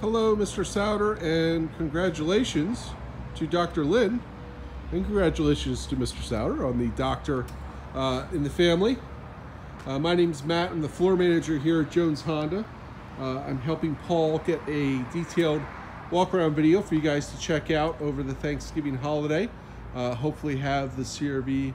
Hello, Mr. Souter, and congratulations to Dr. Lynn, and congratulations to Mr. Souter on the doctor in the family. My name's Matt. I'm the floor manager here at Jones Honda. I'm helping Paul get a detailed walk-around video for you guys to check out over the Thanksgiving holiday. Hopefully have the CR-V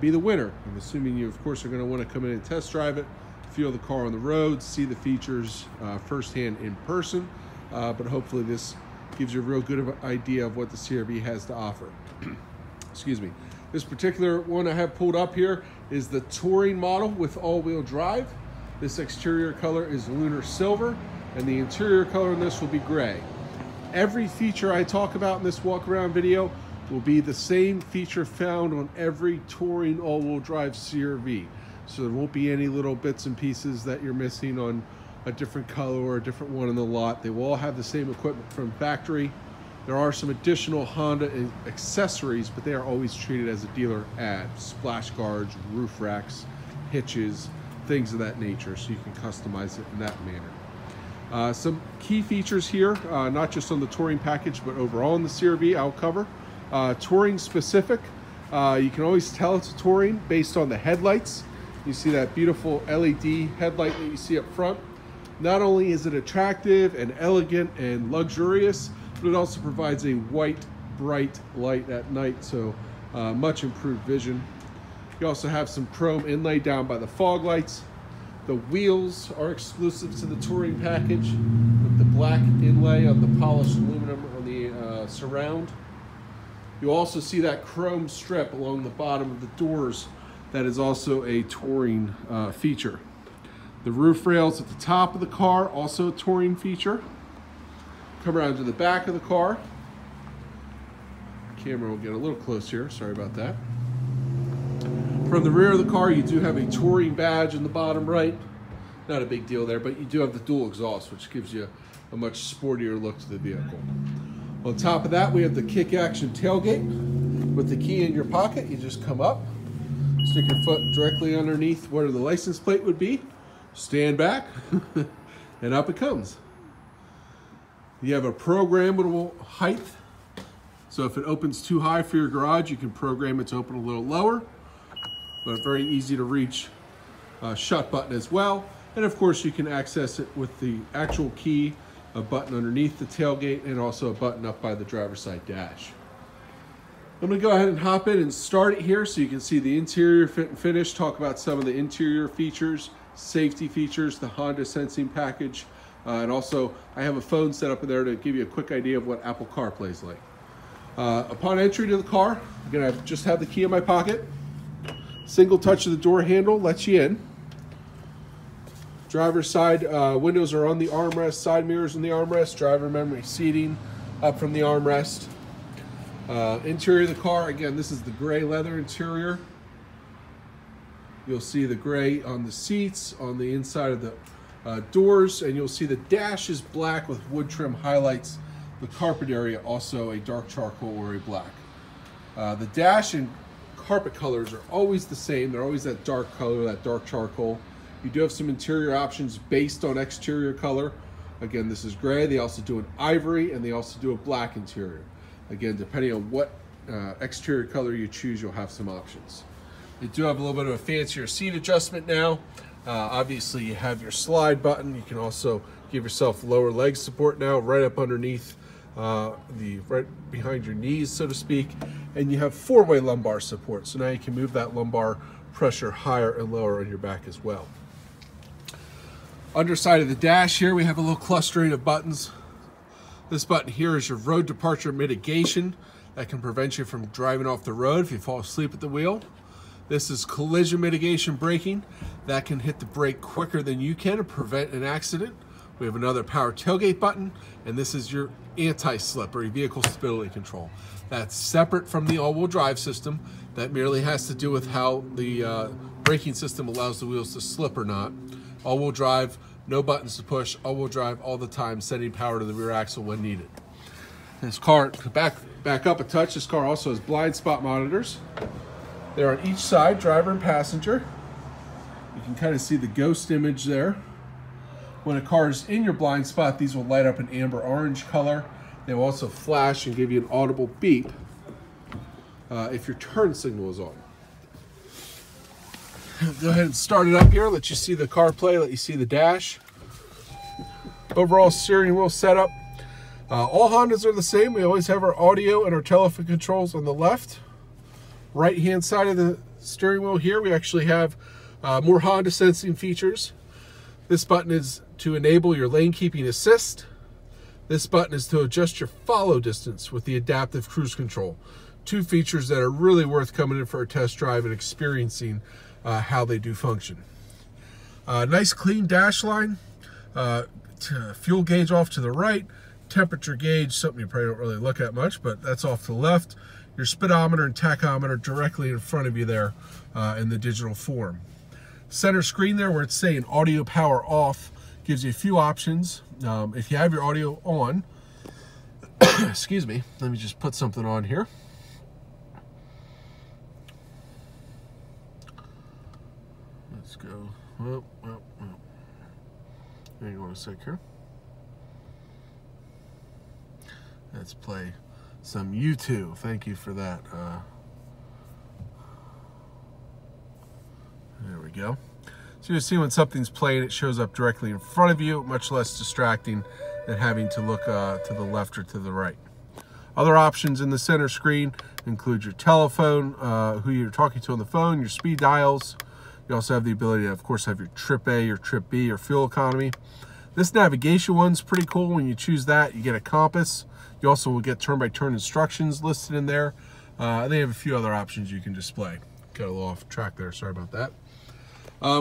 be the winner. I'm assuming you, of course, are going to want to come in and test drive it, feel the car on the road, see the features firsthand in person, but hopefully this gives you a real good idea of what the CR-V has to offer. Excuse me. This particular one I have pulled up here is the Touring model with all-wheel drive. This exterior color is lunar silver, and the interior color in this will be gray. Every feature I talk about in this walk-around video will be the same feature found on every Touring all-wheel drive CR-V. So there won't be any little bits and pieces that you're missing on a different color or a different one in the lot. They will all have the same equipment from factory. There are some additional Honda accessories, but they are always treated as a dealer add. Splash guards, roof racks, hitches, things of that nature, so you can customize it in that manner. Some key features here, not just on the Touring package, but overall in the CR-V I'll cover. Touring specific, you can always tell it's a Touring based on the headlights. You see that beautiful LED headlight that you see up front. Not only is it attractive and elegant and luxurious, but it also provides a white, bright light at night, so much improved vision. You also have some chrome inlay down by the fog lights. The wheels are exclusive to the Touring package with the black inlay on the polished aluminum on the surround. You'll also see that chrome strip along the bottom of the doors. That is also a Touring feature. The roof rails at the top of the car, also a Touring feature. Come around to the back of the car. Camera will get a little close here, sorry about that. From the rear of the car, you do have a Touring badge in the bottom right. Not a big deal there, but you do have the dual exhaust, which gives you a much sportier look to the vehicle. On top of that, we have the kick action tailgate. With the key in your pocket, you just come up, stick your foot directly underneath where the license plate would be, stand back, and up it comes. You have a programmable height, so if it opens too high for your garage, you can program it to open a little lower, but very easy to reach shut button as well. And of course, you can access it with the actual key, a button underneath the tailgate, and also a button up by the driver's side dash. I'm going to go ahead and hop in and start it here so you can see the interior fit and finish, talk about some of the interior features, safety features, the Honda Sensing package, and also I have a phone set up in there to give you a quick idea of what Apple CarPlay is like. Upon entry to the car, I'm going to just have the key in my pocket. Single touch of the door handle lets you in. Driver's side windows are on the armrest, side mirrors on the armrest, driver memory seating up from the armrest. Interior of the car, again, this is the gray leather interior. You'll see the gray on the seats, on the inside of the doors, and you'll see the dash is black with wood trim highlights. The carpet area also a dark charcoal or a black. The dash and carpet colors are always the same. They're always that dark color, that dark charcoal. You do have some interior options based on exterior color. Again, this is gray. They also do an ivory, and they also do a black interior. Again, depending on what exterior color you choose, you'll have some options. You do have a little bit of a fancier seat adjustment now. Obviously, you have your slide button. You can also give yourself lower leg support now, right up underneath, right behind your knees, so to speak. And you have four-way lumbar support. So now you can move that lumbar pressure higher and lower on your back as well. Underside of the dash here, we have a little clustering of buttons. This button here is your road departure mitigation. That can prevent you from driving off the road if you fall asleep at the wheel. This is collision mitigation braking. That can hit the brake quicker than you can and prevent an accident. We have another power tailgate button, and this is your anti-slip or your vehicle stability control. That's separate from the all-wheel drive system. That merely has to do with how the braking system allows the wheels to slip or not. All-wheel drive, no buttons to push, all-wheel drive all the time, sending power to the rear axle when needed. This car, back up a touch, this car also has blind spot monitors. They're on each side, driver and passenger. You can kind of see the ghost image there. When a car is in your blind spot, these will light up an amber orange color. They will also flash and give you an audible beep if your turn signal is on. Go ahead and start it up here, let you see the CarPlay, let you see the dash. Overall steering wheel setup. All Hondas are the same. We always have our audio and our telephone controls on the left. Right hand side of the steering wheel here, we actually have more Honda sensing features. This button is to enable your lane keeping assist. This button is to adjust your follow distance with the adaptive cruise control. Two features that are really worth coming in for a test drive and experiencing how they do function. Nice clean dash line. Fuel gauge off to the right. Temperature gauge, something you probably don't really look at much, but that's off to the left. Your speedometer and tachometer directly in front of you there in the digital form. Center screen there where it's saying audio power off gives you a few options. If you have your audio on, excuse me, let me just put something on here. Let's go. Hang on a sec here. Let's play some U2. Thank you for that. There we go. So you see when something's playing, it shows up directly in front of you, much less distracting than having to look to the left or to the right. Other options in the center screen include your telephone, who you're talking to on the phone, your speed dials. You also have the ability to, of course, have your Trip A, your Trip B, your fuel economy. This navigation one's pretty cool. When you choose that, you get a compass. You also will get turn-by-turn instructions listed in there. They have a few other options you can display. Got a little off track there, sorry about that.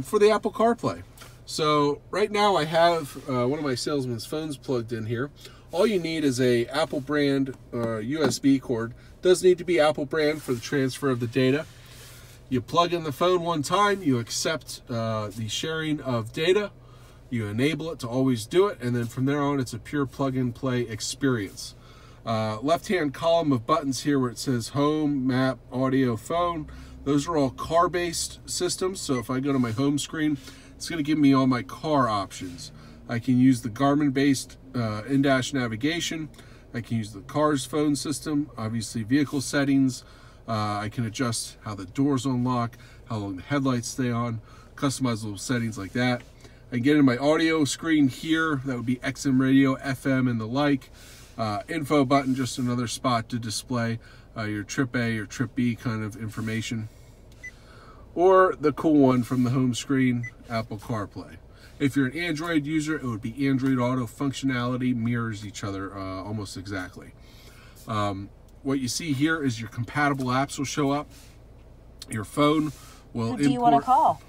For the Apple CarPlay. So right now I have one of my salesman's phones plugged in here. All you need is a Apple brand USB cord. Does need to be Apple brand for the transfer of the data. You plug in the phone one time, you accept the sharing of data, you enable it to always do it, and then from there on it's a pure plug-and-play experience. Left-hand column of buttons here where it says home, map, audio, phone. Those are all car-based systems, so if I go to my home screen, it's going to give me all my car options. I can use the Garmin-based in-dash navigation. I can use the car's phone system, obviously vehicle settings. I can adjust how the doors unlock, how long the headlights stay on, customize little settings like that. I can get in my audio screen here. That would be XM radio, FM, and the like. Info button, just another spot to display your Trip A or Trip B kind of information. Or the cool one from the home screen, Apple CarPlay. If you're an Android user, it would be Android Auto functionality, mirrors each other almost exactly. What you see here is your compatible apps will show up. Your phone will import. Who do you want to call?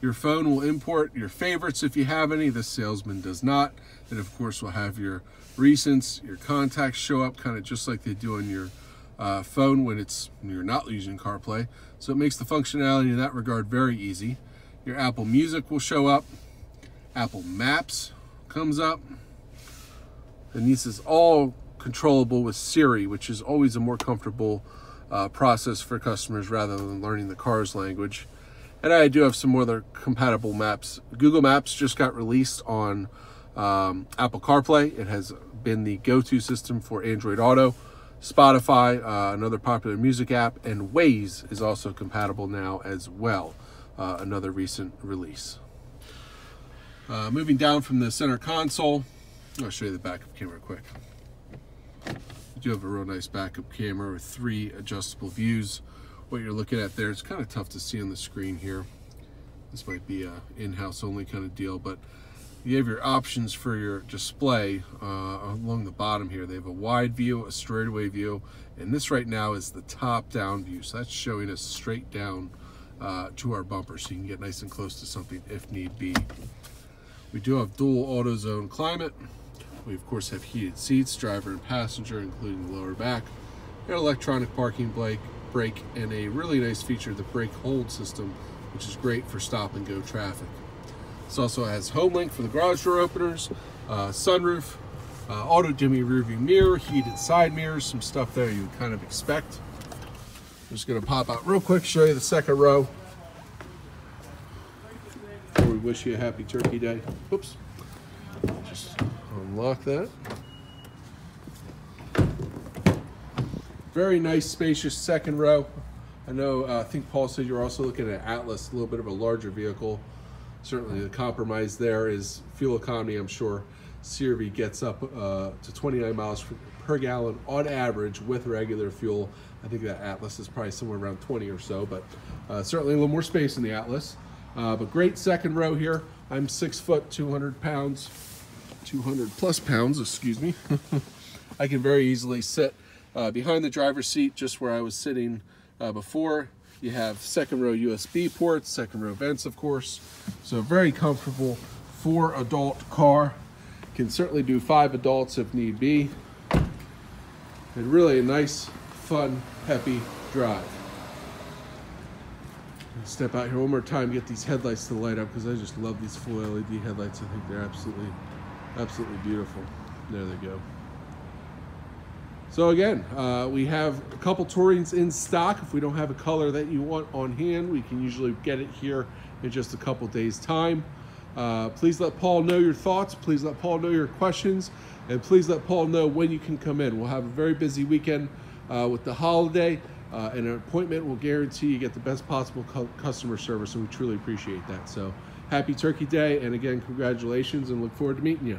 Your phone will import your favorites if you have any. This salesman does not. And of course, we'll have your recents, your contacts show up kind of just like they do on your phone when you're not using CarPlay. So it makes the functionality in that regard very easy. Your Apple Music will show up. Apple Maps comes up. And this is all controllable with Siri, which is always a more comfortable process for customers rather than learning the car's language. And I do have some other compatible maps. Google Maps just got released on Apple CarPlay. It has been the go-to system for Android Auto. Spotify, another popular music app, and Waze is also compatible now as well, another recent release. Moving down from the center console, I'll show you the backup camera quick. You do have a real nice backup camera with 3 adjustable views. What you're looking at there, it's kind of tough to see on the screen here. This might be a in-house only kind of deal, but you have your options for your display along the bottom here. They have a wide view, a straightaway view, and this right now is the top-down view. So that's showing us straight down to our bumper, so you can get nice and close to something if need be. We do have dual AutoZone climate. We of course have heated seats, driver and passenger, including the lower back, and electronic parking brake, and a really nice feature, the brake hold system, which is great for stop and go traffic. This also has HomeLink for the garage door openers, sunroof, auto dimming rearview mirror, heated side mirrors, some stuff there you would kind of expect. I'm just going to pop out real quick, show you the second row before we wish you a happy Turkey Day. Oops. Just unlock that. Very nice, spacious second row. I know, I think Paul said you're also looking at Atlas, a little bit of a larger vehicle. Certainly the compromise there is fuel economy. I'm sure CR-V gets up to 29 miles per gallon on average with regular fuel. I think that Atlas is probably somewhere around 20 or so, but certainly a little more space in the Atlas. But great second row here. I'm 6 foot, 200 pounds, 200 plus pounds, excuse me. I can very easily sit behind the driver's seat, just where I was sitting before. You have second row USB ports, second row vents, of course. So very comfortable 4-adult car. Can certainly do 5 adults if need be. And really a nice, fun, peppy drive. Step out here one more time, get these headlights to light up, because I just love these full LED headlights. I think they're absolutely beautiful. There they go. So again, we have a couple Tourings in stock. If we don't have a color that you want on hand, we can usually get it here in just a couple days' time. Please let Paul know your thoughts. Please let Paul know your questions. And please let Paul know when you can come in. We'll have a very busy weekend with the holiday. And an appointment will guarantee you get the best possible customer service, and we truly appreciate that. So happy Turkey Day, and again, congratulations, and look forward to meeting you.